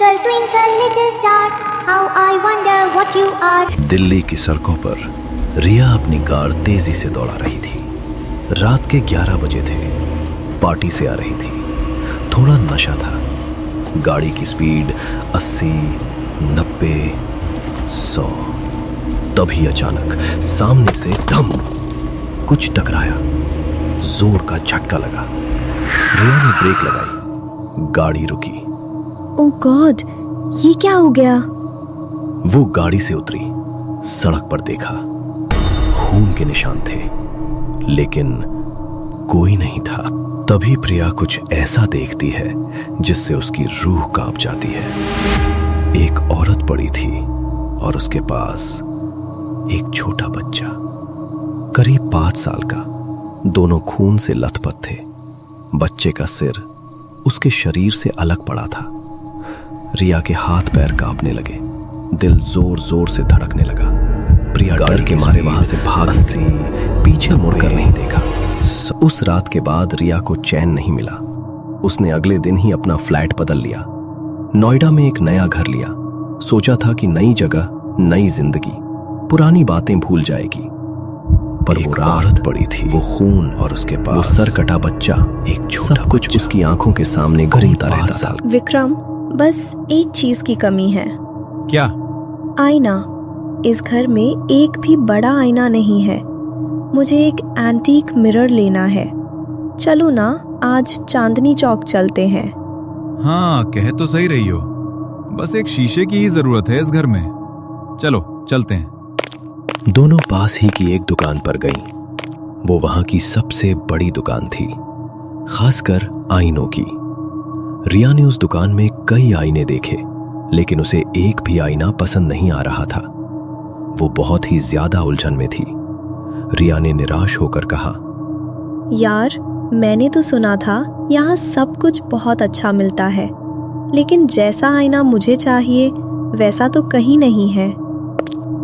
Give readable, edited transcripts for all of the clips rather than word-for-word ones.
Twinkle, twinkle, little star, how I wonder what you are. Delhi की सड़कों पर रिया अपनी कार तेजी से दौड़ा रही थी। रात के 11 बजे थे। पार्टी से आ रही थी। थोड़ा नशा था। गाड़ी की स्पीड 80, 90, 100। तभी अचानक सामने से धम कुछ टकराया। जोर का झटका लगा। रिया ने ब्रेक लगाई। गाड़ी रुकी। ओह गॉड, ये क्या हो गया? वो गाड़ी से उतरी। सड़क पर देखा, खून के निशान थे, लेकिन कोई नहीं था। तभी प्रिया कुछ ऐसा देखती है जिससे उसकी रूह कांप जाती है। एक औरत पड़ी थी और उसके पास एक छोटा बच्चा, करीब 5 साल का। दोनों खून से लथपथ थे। बच्चे का सिर उसके शरीर से अलग पड़ा था। रिया के हाथ पैर कांपने लगे। दिल जोर जोर से धड़कने लगा। प्रिया डर के मारे वहां से भाग सी, पीछे मुड़कर नहीं देखा। उस रात के बाद रिया को चैन नहीं मिला। उसने अगले दिन ही अपना फ्लैट बदल लिया। नोएडा में एक नया घर लिया। सोचा था कि नई जगह, नई जिंदगी, पुरानी बातें भूल जाएगी। पर वो औरत पड़ी थी, वो खून और उसके पास वो सर कटा बच्चा, एक छोटा, सब कुछ उसकी आंखों के सामने घूमता रहता था। विक्रम, बस एक चीज की कमी है। क्या? आईना। इस घर में एक भी बड़ा आईना नहीं है। मुझे एक एंटीक मिरर लेना है। चलो ना, आज चांदनी चौक चलते हैं। हाँ, कह तो सही रही हो। बस एक शीशे की ही जरूरत है इस घर में। चलो चलते हैं। दोनों पास ही की एक दुकान पर गईं। वो वहां की सबसे बड़ी दुकान थी, खासकर आईनों की। रिया ने उस दुकान में कई आईने देखे, लेकिन उसे एक भी आईना पसंद नहीं आ रहा था। वो बहुत ही ज्यादा उलझन में थी। रिया ने निराश होकर कहा, यार, मैंने तो सुना था यहाँ सब कुछ बहुत अच्छा मिलता है, लेकिन जैसा आईना मुझे चाहिए वैसा तो कहीं नहीं है।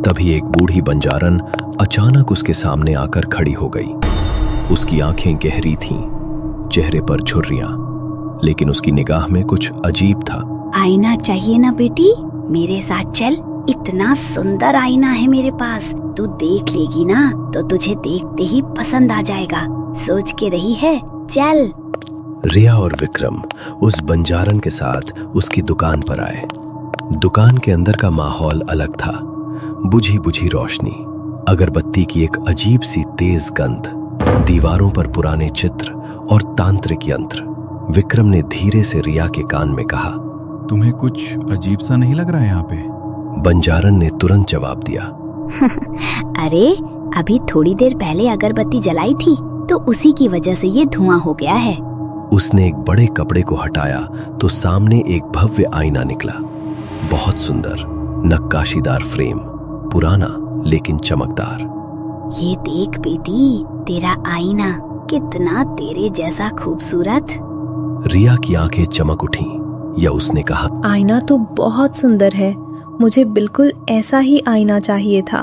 तभी एक बूढ़ी बंजारन अचानक उसके सामने आकर खड़ी हो गई। उसकी आंखें गहरी थीं, चेहरे पर झुर्रियां, लेकिन उसकी निगाह में कुछ अजीब था। आईना चाहिए ना बेटी, मेरे साथ चल। इतना सुंदर आईना है मेरे पास, तू देख लेगी ना तो तुझे देखते ही पसंद आ जाएगा। सोच के रही है, चल। रिया और विक्रम उस बंजारन के साथ उसकी दुकान पर आए। दुकान के अंदर का माहौल अलग था। बुझी बुझी रोशनी, अगरबत्ती की एक अजीब सी तेज गंध, दीवारों पर पुराने चित्र और तांत्रिक यंत्र। विक्रम ने धीरे से रिया के कान में कहा, तुम्हें कुछ अजीब सा नहीं लग रहा है यहाँ पे? बंजारन ने तुरंत जवाब दिया, अरे अभी थोड़ी देर पहले अगरबत्ती जलाई थी तो उसी की वजह से ये धुआं हो गया है। उसने एक बड़े कपड़े को हटाया तो सामने एक भव्य आईना निकला। बहुत सुंदर, नक्काशीदार फ्रेम, पुराना लेकिन चमकदार। ये देख बेटी, तेरा आईना कितना तेरे जैसा खूबसूरत। रिया की आंखें चमक उठीं, या उसने कहा, आईना तो बहुत सुंदर है, मुझे बिल्कुल ऐसा ही आईना चाहिए था।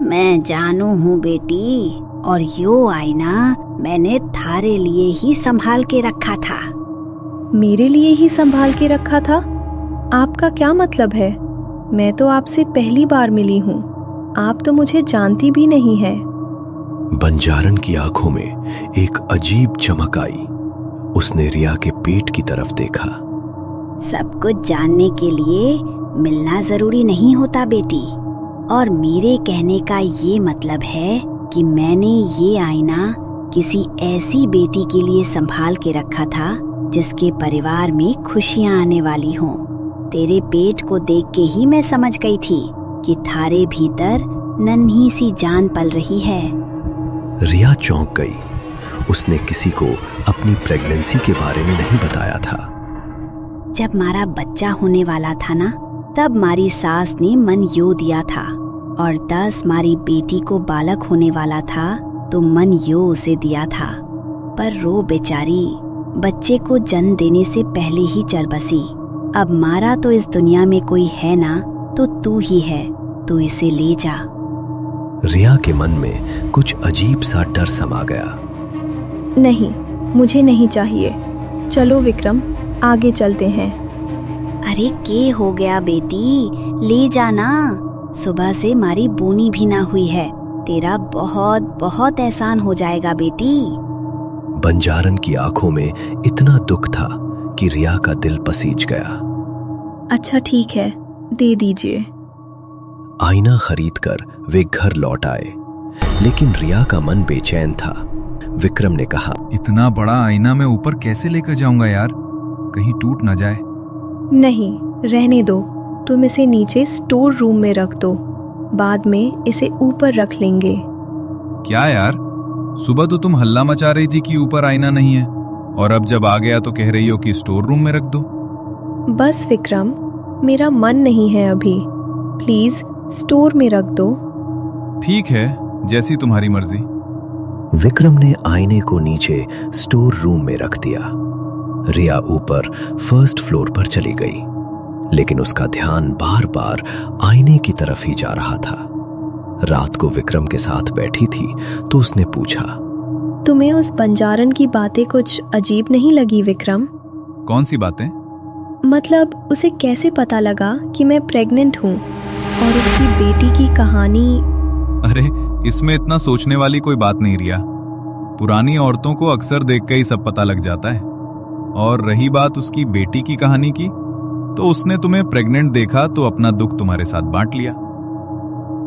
मैं जानू हूँ बेटी, और यो आईना मैंने थारे लिए ही संभाल के रखा था। मेरे लिए ही संभाल के रखा था? आपका क्या मतलब है? मैं तो आपसे पहली बार मिली हूँ। आप तो मुझे जानती भी नहीं है। बंजारन की आंखों में एक अजीब चमक आई। उसने रिया के पेट की तरफ देखा। सब कुछ जानने के लिए मिलना जरूरी नहीं होता बेटी, और मेरे कहने का ये मतलब है कि मैंने ये आईना किसी ऐसी बेटी के लिए संभाल के रखा था जिसके परिवार में खुशियां आने वाली हों। तेरे पेट को देख के ही मैं समझ गई थी कि थारे भीतर नन्ही सी जान पल रही है। रिया चौंक गई। उसने किसी को अपनी प्रेगनेंसी के बारे में नहीं बताया था। जब मारा बच्चा होने वाला था ना, तब मारी सास ने मन यो दिया था, और 10 मारी बेटी को बालक होने वाला था तो मन यो उसे दिया था। पर रो बेचारी, बच्चे को जन्म देने से पहले ही चल बसी। अब मारा तो इस दुनिया में कोई है ना, तो तू ही है, तू इसे ले जा। रिया के मन में कुछ अजीब सा डर समा गया। नहीं, मुझे नहीं चाहिए। चलो विक्रम, आगे चलते हैं। अरे के हो गया बेटी, ले जाना। सुबह से मारी बोनी भी ना हुई है, तेरा बहुत बहुत एहसान हो जाएगा बेटी। बंजारन की आंखों में इतना दुख था कि रिया का दिल पसीज गया। अच्छा ठीक है, दे दीजिए। आईना खरीदकर वे घर लौट आए, लेकिन रिया का मन बेचैन था। विक्रम ने कहा, इतना बड़ा आईना मैं ऊपर कैसे लेकर जाऊंगा यार, कहीं टूट ना जाए। नहीं, रहने दो, तुम इसे नीचे स्टोर रूम में रख दो, बाद में इसे ऊपर रख लेंगे। क्या यार, सुबह तो तुम हल्ला मचा रही थी कि ऊपर आईना नहीं है, और अब जब आ गया तो कह रही हो कि स्टोर रूम में रख दो। बस विक्रम, मेरा मन नहीं है अभी, प्लीज स्टोर में रख दो। ठीक है, जैसी तुम्हारी मर्जी। विक्रम ने आईने को नीचे स्टोर रूम में रख दिया। रिया ऊपर फर्स्ट फ्लोर पर चली गई, लेकिन उसका ध्यान बार बार आईने की तरफ ही जा रहा था। रात को विक्रम के साथ बैठी थी तो उसने पूछा, तुम्हें उस बंजारन की बातें कुछ अजीब नहीं लगी विक्रम? कौन सी बातें? मतलब उसे कैसे पता लगा कि मैं प्रेग्नेंट हूँ, और उसकी बेटी की कहानी। अरे इसमें इतना सोचने वाली कोई बात नहीं रिया, पुरानी औरतों को अक्सर देख के ही सब पता लग जाता है। और रही बात उसकी बेटी की कहानी की, तो उसने तुम्हें प्रेग्नेंट देखा तो अपना दुख तुम्हारे साथ बांट लिया।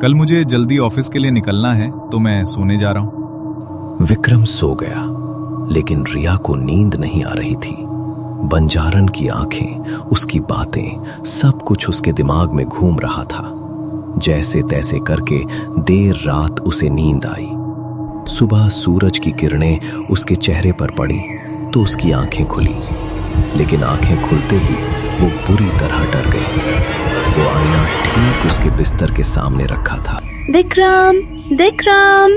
कल मुझे जल्दी ऑफिस के लिए निकलना है, तो मैं सोने जा रहा हूं। विक्रम सो गया, लेकिन रिया को नींद नहीं आ रही थी। बंजारन की आंखें, उसकी बातें, सब कुछ उसके दिमाग में घूम रहा था। जैसे तैसे करके देर रात उसे नींद आई। सुबह सूरज की किरणें उसके चेहरे पर पड़ी तो उसकी आंखें खुली, लेकिन आंखें खुलते ही वो बुरी तरह डर गई। वो आईना ठीक उसके बिस्तर के सामने रखा था। विक्रम, विक्रम!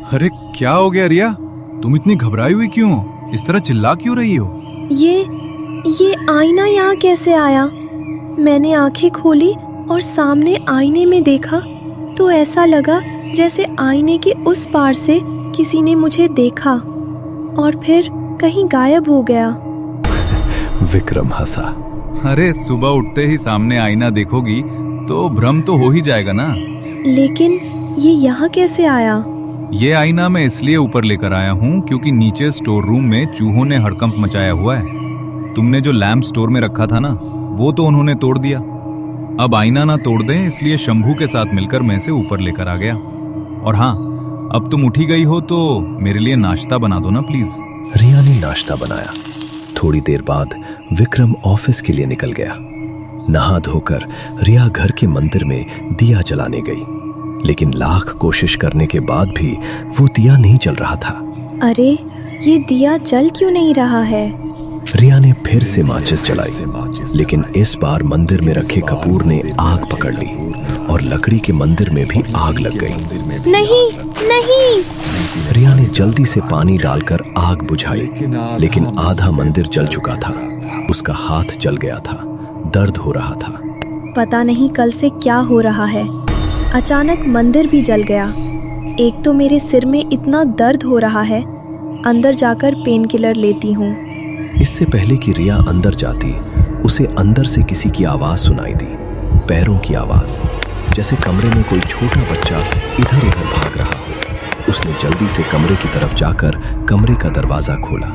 अरे क्या हो गया रिया, तुम इतनी घबराई हुई क्यों, इस तरह चिल्ला क्यों रही हो? ये आईना यहाँ कैसे आया? मैंने आंखें खोली और सामने आईने में देखा तो ऐसा लगा जैसे आईने के उस पार से किसी ने मुझे देखा और फिर कहीं गायब हो गया। विक्रम हंसा। अरे सुबह उठते ही सामने आईना देखोगी तो भ्रम तो हो ही जाएगा ना। लेकिन ये यहाँ कैसे आया? ये आईना मैं इसलिए ऊपर लेकर आया हूँ क्योंकि नीचे स्टोर रूम में चूहों ने हड़कंप मचाया हुआ है। तुमने जो लैंप स्टोर में रखा था ना, वो तो उन्होंने तोड़ दिया। अब आईना ना तोड़ दें, इसलिए शंभू के साथ मिलकर मैं इसे ऊपर लेकर आ गया। और हाँ, अब तुम उठी गई हो तो मेरे लिए नाश्ता बना दो ना प्लीज। रिया ने नाश्ता बनाया। थोड़ी देर बाद विक्रम ऑफिस के लिए निकल गया। नहा धोकर रिया घर के मंदिर में दिया जलाने गई, लेकिन लाख कोशिश करने के बाद भी वो दिया नहीं जल रहा था। अरे ये दिया जल क्यों नहीं रहा है? रिया ने फिर से माचिस जलाई, लेकिन इस बार मंदिर में रखे कपूर ने आग पकड़ ली और लकड़ी के मंदिर में भी आग लग गई। नहीं, नहीं! रिया ने जल्दी से पानी डालकर आग बुझाई, लेकिन आधा मंदिर जल चुका था। उसका हाथ जल गया था, दर्द हो रहा था। पता नहीं कल से क्या हो रहा है, अचानक मंदिर भी जल गया। एक तो मेरे सिर में इतना दर्द हो रहा है, अंदर जाकर पेन किलर लेती हूँ। इससे पहले कि रिया अंदर जाती, उसे अंदर से किसी की आवाज सुनाई दी, पैरों की आवाज, जैसे कमरे में कोई छोटा बच्चा इधर उधर भाग रहा हो। उसने जल्दी से कमरे की तरफ जाकर कमरे का दरवाजा खोला।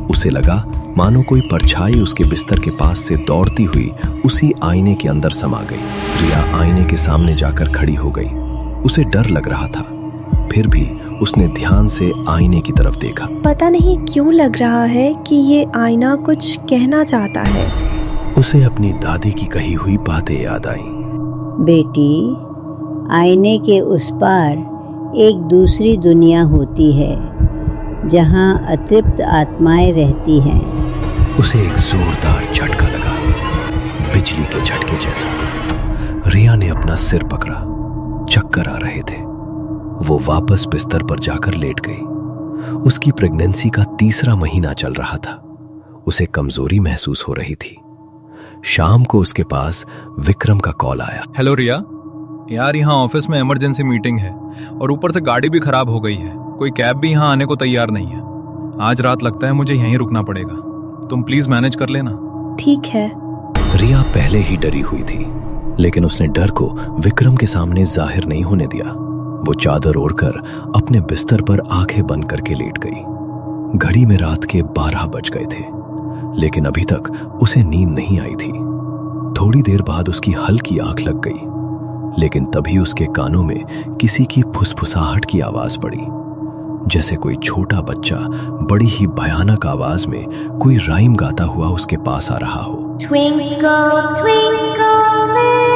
उसे लगा मानो कोई परछाई उसके बिस्तर के पास से दौड़ती हुई उसी आईने के अंदर समा गई। रिया आईने के सामने जाकर खड़ी हो गई। उसे डर लग रहा था, फिर भी उसने ध्यान से आईने की तरफ देखा। पता नहीं क्यों लग रहा है कि ये आईना कुछ कहना चाहता है। उसे अपनी दादी की कही हुई बातें याद आईं। बेटी, आईने के उस पार एक दूसरी दुनिया होती है जहाँ अतृप्त आत्माएं रहती हैं। उसे एक जोरदार झटका लगा, बिजली के झटके जैसा। रिया ने अपना सिर पकड़ा, चक्कर आ रहे थे। वो वापस बिस्तर पर जाकर लेट गई। उसकी प्रेगनेंसी का 3रा महीना चल रहा था। उसे कमजोरी महसूस हो रही थी। शाम को उसके पास विक्रम का कॉल आया। हेलो रिया, यार यहाँ ऑफिस में इमरजेंसी मीटिंग है और ऊपर से गाड़ी भी खराब हो गई है। कोई कैब भी यहाँ आने को तैयार नहीं है। आज रात लगता है मुझे यहीं रुकना पड़ेगा। तुम प्लीज मैनेज कर लेना। ठीक है। रिया पहले ही डरी हुई थी, लेकिन उसने डर को विक्रम के सामने जाहिर नहीं होने दिया। वो चादर ओढ़कर अपने बिस्तर पर आंखें बंद करके लेट गई। घड़ी में रात के 12 बज गए थे, लेकिन अभी तक उसे नींद नहीं आई थी। थोड़ी देर बाद उसकी हल्की आंख लग गई, लेकिन तभी उसके कानों में किसी की फुसफुसाहट की आवाज पड़ी, जैसे कोई छोटा बच्चा बड़ी ही भयानक आवाज में कोई राइम गाता हुआ उसके पास आ रहा हो। Twinkle, twinkle, little